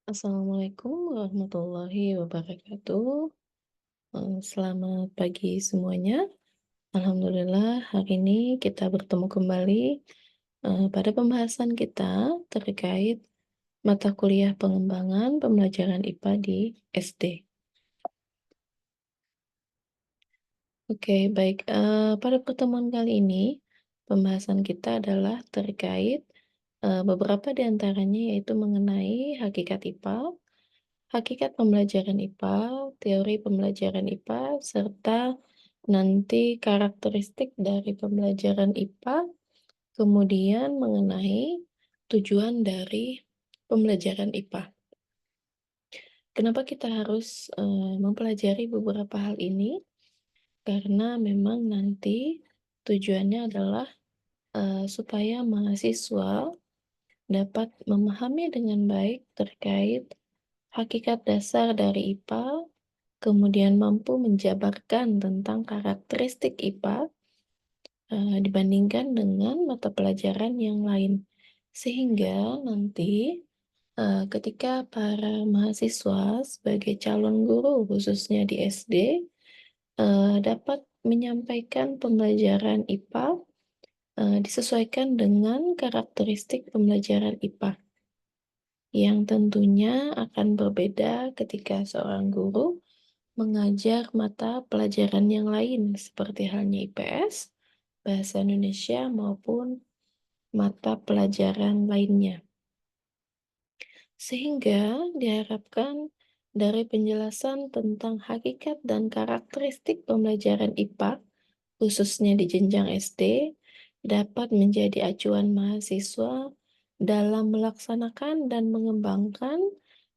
Assalamualaikum warahmatullahi wabarakatuh. Selamat pagi semuanya. Alhamdulillah hari ini kita bertemu kembali pada pembahasan kita terkait mata kuliah pengembangan pembelajaran IPA di SD. Oke, baik. Pada pertemuan kali ini pembahasan kita adalah terkait beberapa di antaranya yaitu mengenai hakikat IPA, hakikat pembelajaran IPA, teori pembelajaran IPA, serta nanti karakteristik dari pembelajaran IPA, kemudian mengenai tujuan dari pembelajaran IPA. Kenapa kita harus mempelajari beberapa hal ini? Karena memang nanti tujuannya adalah supaya mahasiswa dapat memahami dengan baik terkait hakikat dasar dari IPA, kemudian mampu menjabarkan tentang karakteristik IPA, dibandingkan dengan mata pelajaran yang lain. Sehingga nanti, ketika para mahasiswa sebagai calon guru khususnya di SD, dapat menyampaikan pembelajaran IPA, disesuaikan dengan karakteristik pembelajaran IPA, yang tentunya akan berbeda ketika seorang guru mengajar mata pelajaran yang lain seperti halnya IPS, Bahasa Indonesia, maupun mata pelajaran lainnya. Sehingga diharapkan dari penjelasan tentang hakikat dan karakteristik pembelajaran IPA, khususnya di jenjang SD, dapat menjadi acuan mahasiswa dalam melaksanakan dan mengembangkan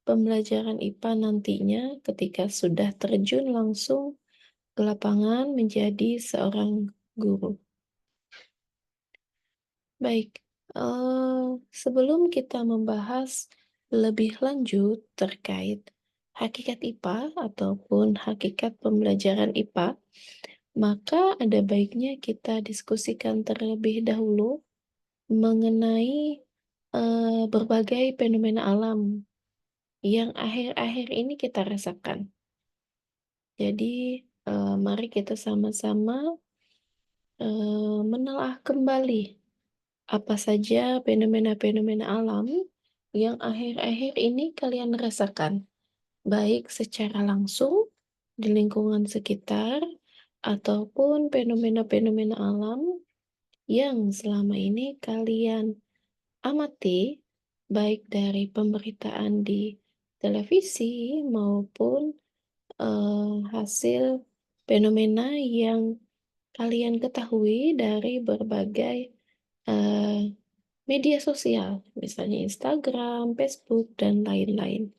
pembelajaran IPA nantinya ketika sudah terjun langsung ke lapangan menjadi seorang guru. Baik, sebelum kita membahas lebih lanjut terkait hakikat IPA ataupun hakikat pembelajaran IPA, maka ada baiknya kita diskusikan terlebih dahulu mengenai, berbagai fenomena alam yang akhir-akhir ini kita rasakan. Jadi, mari kita sama-sama, menelaah kembali apa saja fenomena-fenomena alam yang akhir-akhir ini kalian rasakan, baik secara langsung di lingkungan sekitar ataupun fenomena-fenomena alam yang selama ini kalian amati, baik dari pemberitaan di televisi maupun hasil fenomena yang kalian ketahui dari berbagai eee, media sosial, misalnya Instagram, Facebook, dan lain-lain.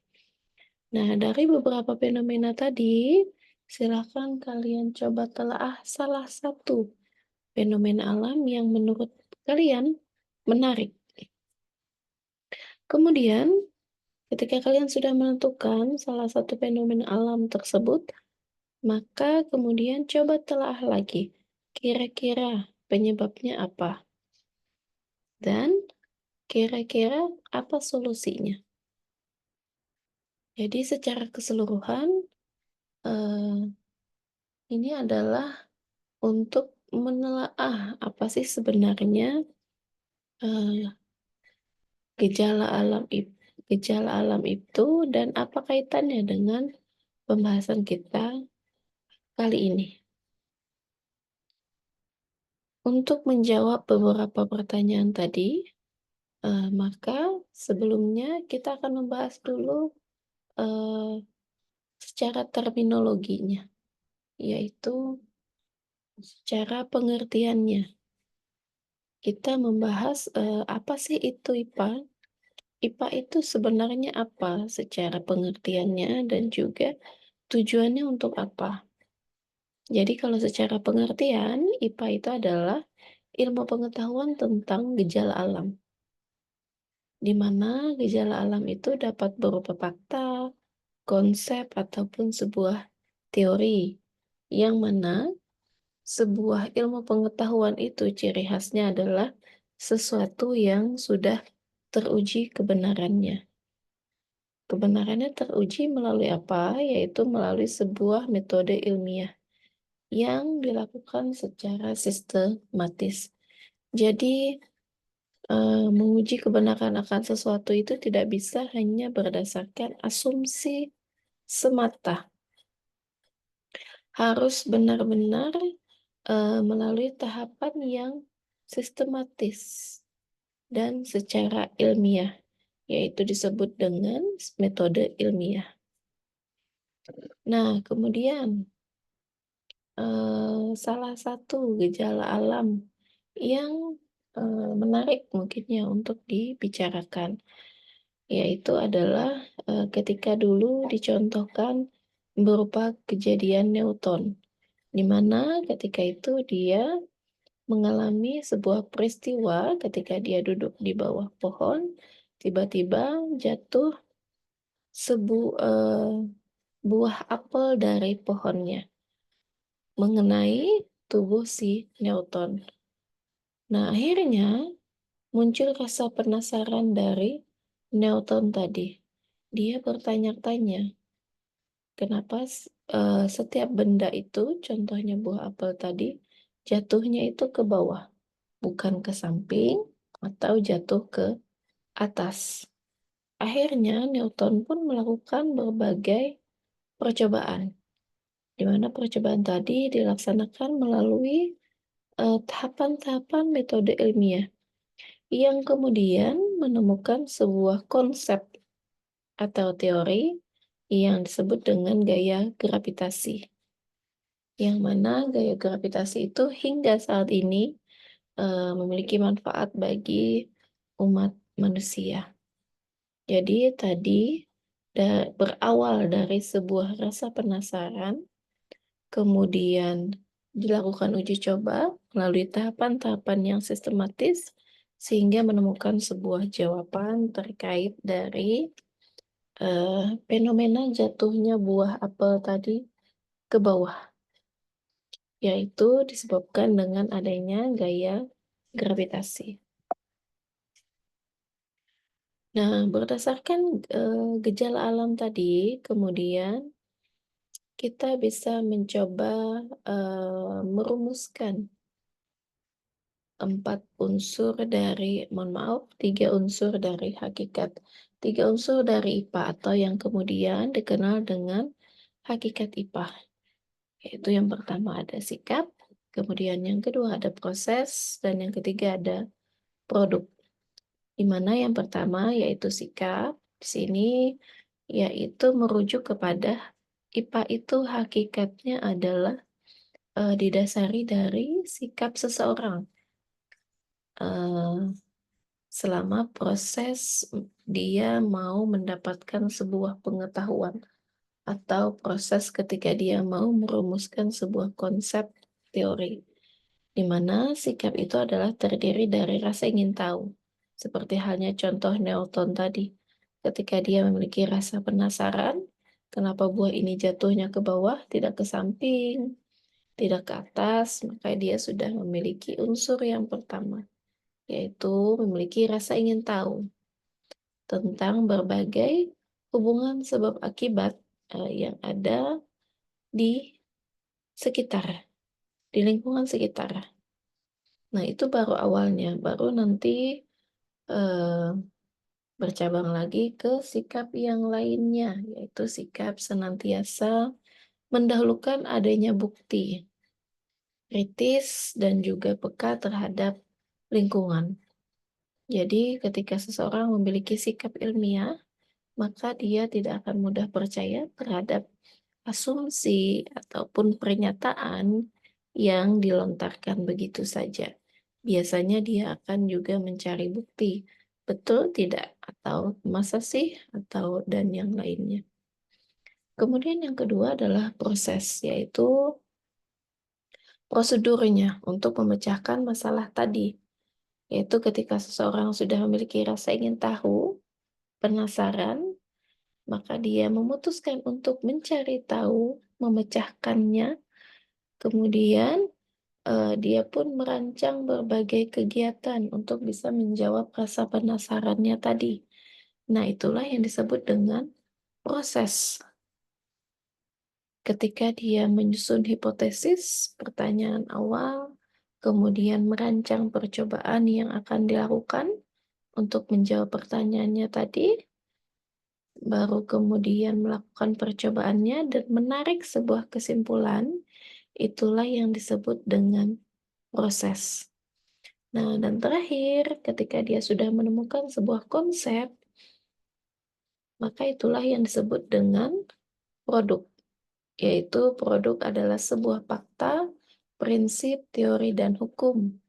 Nah, dari beberapa fenomena tadi, silakan kalian coba telaah salah satu fenomena alam yang menurut kalian menarik. Kemudian, ketika kalian sudah menentukan salah satu fenomena alam tersebut, maka kemudian coba telaah lagi, kira-kira penyebabnya apa? Dan kira-kira apa solusinya? Jadi secara keseluruhan, eee, ini adalah untuk menelaah apa sih sebenarnya, eee, gejala alam gejala alam itu dan apa kaitannya dengan pembahasan kita kali ini. Untuk menjawab beberapa pertanyaan tadi, maka sebelumnya kita akan membahas dulu, eee, secara terminologinya, yaitu secara pengertiannya. Kita membahas, apa sih itu IPA? IPA itu sebenarnya apa secara pengertiannya dan juga tujuannya untuk apa? Jadi kalau secara pengertian, IPA itu adalah ilmu pengetahuan tentang gejala alam, di mana gejala alam itu dapat berupa fakta, konsep, ataupun sebuah teori, yang mana sebuah ilmu pengetahuan itu ciri khasnya adalah sesuatu yang sudah teruji kebenarannya. kebenarannya teruji melalui apa? Yaitu melalui sebuah metode ilmiah yang dilakukan secara sistematis. Jadi, menguji kebenaran akan sesuatu itu tidak bisa hanya berdasarkan asumsi semata, harus benar-benar, melalui tahapan yang sistematis dan secara ilmiah, yaitu disebut dengan metode ilmiah. Nah, kemudian, salah satu gejala alam yang, menarik mungkin ya untuk dibicarakan, yaitu adalah, ketika dulu dicontohkan berupa kejadian Newton, di mana ketika itu dia mengalami sebuah peristiwa ketika dia duduk di bawah pohon, tiba-tiba jatuh buah apel dari pohonnya mengenai tubuh si Newton. Nah, akhirnya muncul rasa penasaran dari Newton tadi. Dia bertanya-tanya, kenapa setiap benda itu, contohnya buah apel tadi, jatuhnya itu ke bawah, bukan ke samping atau jatuh ke atas. Akhirnya Newton pun melakukan berbagai percobaan, di mana percobaan tadi dilaksanakan melalui tahapan-tahapan metode ilmiah yang kemudian menemukan sebuah konsep atau teori yang disebut dengan gaya gravitasi. Yang mana gaya gravitasi itu hingga saat ini memiliki manfaat bagi umat manusia. Jadi tadi berawal dari sebuah rasa penasaran, kemudian dilakukan uji coba melalui tahapan-tahapan yang sistematis, sehingga menemukan sebuah jawaban terkait dari fenomena jatuhnya buah apel tadi ke bawah, yaitu disebabkan dengan adanya gaya gravitasi. Nah, berdasarkan gejala alam tadi, kemudian kita bisa mencoba merumuskan 3 unsur dari hakikat. 3 unsur dari IPA atau yang kemudian dikenal dengan hakikat IPA. Yaitu yang pertama ada sikap, kemudian yang kedua ada proses, dan yang ketiga ada produk. Di mana yang pertama yaitu sikap, di sini yaitu merujuk kepada IPA itu hakikatnya adalah didasari dari sikap seseorang selama proses dia mau mendapatkan sebuah pengetahuan atau proses ketika dia mau merumuskan sebuah konsep teori, di mana sikap itu adalah terdiri dari rasa ingin tahu. Seperti halnya contoh Newton tadi, ketika dia memiliki rasa penasaran, kenapa buah ini jatuhnya ke bawah, tidak ke samping, tidak ke atas, maka dia sudah memiliki unsur yang pertama, yaitu memiliki rasa ingin tahu tentang berbagai hubungan sebab akibat yang ada di sekitar, di lingkungan sekitar. Nah, itu baru awalnya, baru nanti eh, bercabang lagi ke sikap yang lainnya, yaitu sikap senantiasa mendahulukan adanya bukti, kritis, dan juga peka terhadap lingkungan. Jadi, ketika seseorang memiliki sikap ilmiah, maka dia tidak akan mudah percaya terhadap asumsi ataupun pernyataan yang dilontarkan begitu saja. Biasanya dia akan juga mencari bukti, betul tidak, atau masa sih, atau dan yang lainnya. Kemudian yang kedua adalah proses, yaitu prosedurnya untuk memecahkan masalah tadi, yaitu ketika seseorang sudah memiliki rasa ingin tahu, penasaran, maka dia memutuskan untuk mencari tahu, memecahkannya, kemudian dia pun merancang berbagai kegiatan untuk bisa menjawab rasa penasarannya tadi. Nah, itulah yang disebut dengan proses ketika dia menyusun hipotesis, pertanyaan awal, kemudian merancang percobaan yang akan dilakukan untuk menjawab pertanyaannya tadi, baru kemudian melakukan percobaannya dan menarik sebuah kesimpulan, itulah yang disebut dengan proses. Nah, dan terakhir, ketika dia sudah menemukan sebuah konsep, maka itulah yang disebut dengan produk, yaitu produk adalah sebuah fakta, prinsip, teori, dan hukum,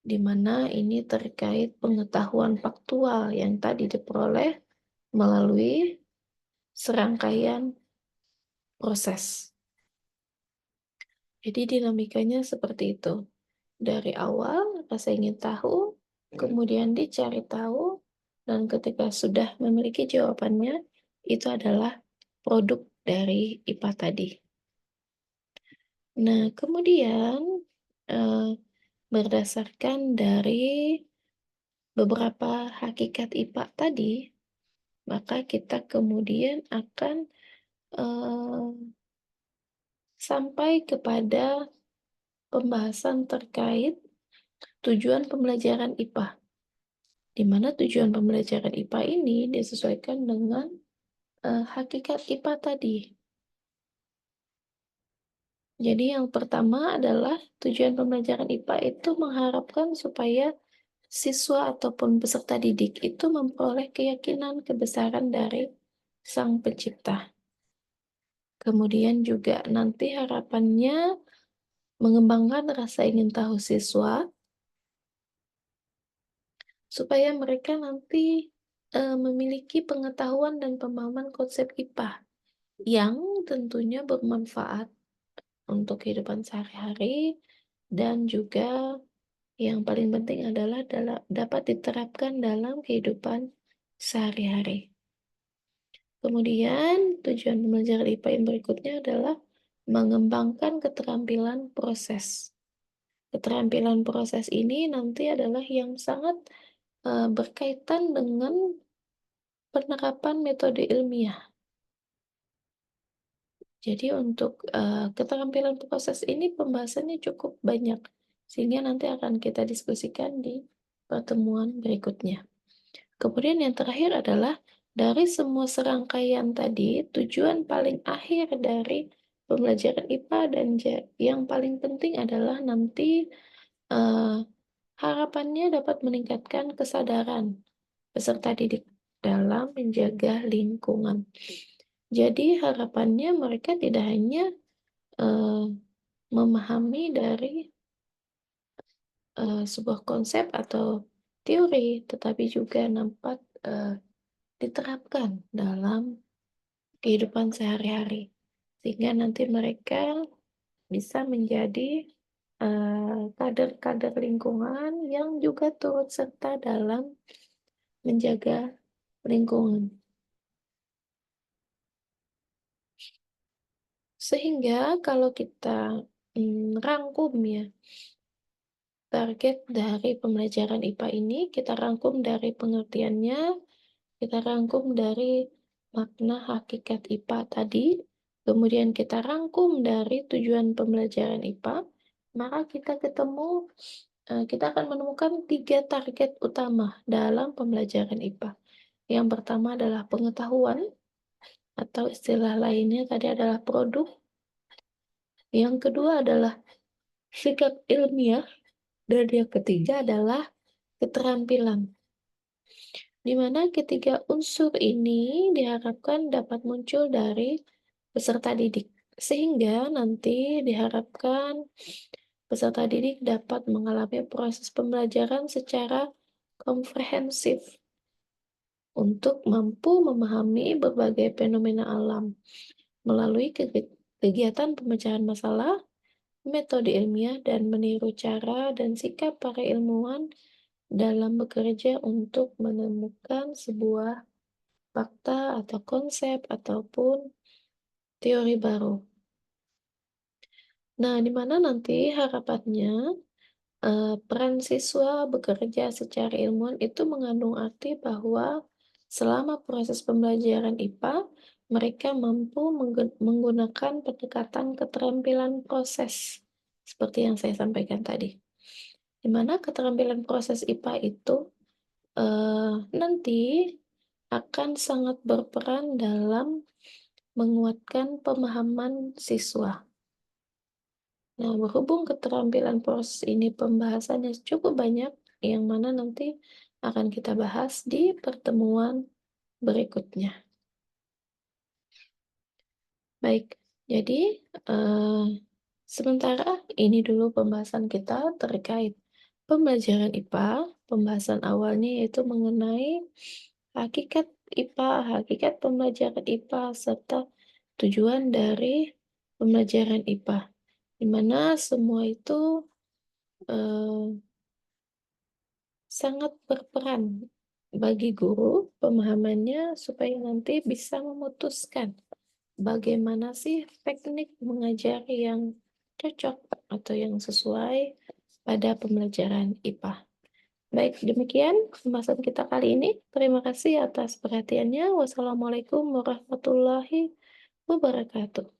di mana ini terkait pengetahuan faktual yang tadi diperoleh melalui serangkaian proses. Jadi dinamikanya seperti itu. Dari awal rasa ingin tahu, kemudian dicari tahu, dan ketika sudah memiliki jawabannya, itu adalah produk dari IPA tadi. Nah, kemudian eh, berdasarkan dari beberapa hakikat IPA tadi, maka kita kemudian akan eh, sampai kepada pembahasan terkait tujuan pembelajaran IPA, di mana tujuan pembelajaran IPA ini disesuaikan dengan hakikat IPA tadi. Jadi yang pertama adalah tujuan pembelajaran IPA itu mengharapkan supaya siswa ataupun peserta didik itu memperoleh keyakinan kebesaran dari Sang Pencipta. Kemudian juga nanti harapannya mengembangkan rasa ingin tahu siswa supaya mereka nanti memiliki pengetahuan dan pemahaman konsep IPA yang tentunya bermanfaat untuk kehidupan sehari-hari dan juga yang paling penting adalah dapat diterapkan dalam kehidupan sehari-hari. Kemudian tujuan pembelajaran IPA yang berikutnya adalah mengembangkan keterampilan proses. Keterampilan proses ini nanti adalah yang sangat berkaitan dengan penerapan metode ilmiah. Jadi untuk keterampilan proses ini pembahasannya cukup banyak, sehingga nanti akan kita diskusikan di pertemuan berikutnya. Kemudian yang terakhir adalah dari semua serangkaian tadi, tujuan paling akhir dari pembelajaran IPA dan yang paling penting adalah nanti eh, harapannya dapat meningkatkan kesadaran peserta didik dalam menjaga lingkungan. Jadi harapannya mereka tidak hanya eh, memahami dari sebuah konsep atau teori, tetapi juga dapat diterapkan dalam kehidupan sehari-hari, sehingga nanti mereka bisa menjadi kader-kader lingkungan yang juga turut serta dalam menjaga lingkungan. Sehingga kalau kita rangkum ya, target dari pembelajaran IPA ini, kita rangkum dari pengertiannya, kita rangkum dari makna hakikat IPA tadi, kemudian kita rangkum dari tujuan pembelajaran IPA, maka kita akan menemukan 3 target utama dalam pembelajaran IPA. Yang pertama adalah pengetahuan, atau istilah lainnya tadi adalah produk. Yang kedua adalah sikap ilmiah, dan yang ketiga adalah keterampilan. Di mana ketiga unsur ini diharapkan dapat muncul dari peserta didik, sehingga nanti diharapkan peserta didik dapat mengalami proses pembelajaran secara komprehensif untuk mampu memahami berbagai fenomena alam melalui kegiatan pemecahan masalah, metode ilmiah, dan meniru cara dan sikap para ilmuwan dalam bekerja untuk menemukan sebuah fakta atau konsep ataupun teori baru. Nah, di mana nanti harapannya peran siswa bekerja secara ilmuwan itu mengandung arti bahwa Selama proses pembelajaran IPA, mereka mampu menggunakan pendekatan keterampilan proses, seperti yang saya sampaikan tadi. Di mana keterampilan proses IPA itu nanti akan sangat berperan dalam menguatkan pemahaman siswa. Nah, berhubung keterampilan proses ini pembahasannya cukup banyak, yang mana nanti akan kita bahas di pertemuan berikutnya. Baik, jadi sementara ini dulu pembahasan kita terkait pembelajaran IPA. Pembahasan awalnya yaitu mengenai hakikat IPA, hakikat pembelajaran IPA, serta tujuan dari pembelajaran IPA. Di mana semua itu eh, sangat berperan bagi guru pemahamannya supaya nanti bisa memutuskan bagaimana sih teknik mengajar yang cocok atau yang sesuai pada pembelajaran IPA. Baik, demikian pembahasan kita kali ini. Terima kasih atas perhatiannya. Wassalamualaikum warahmatullahi wabarakatuh.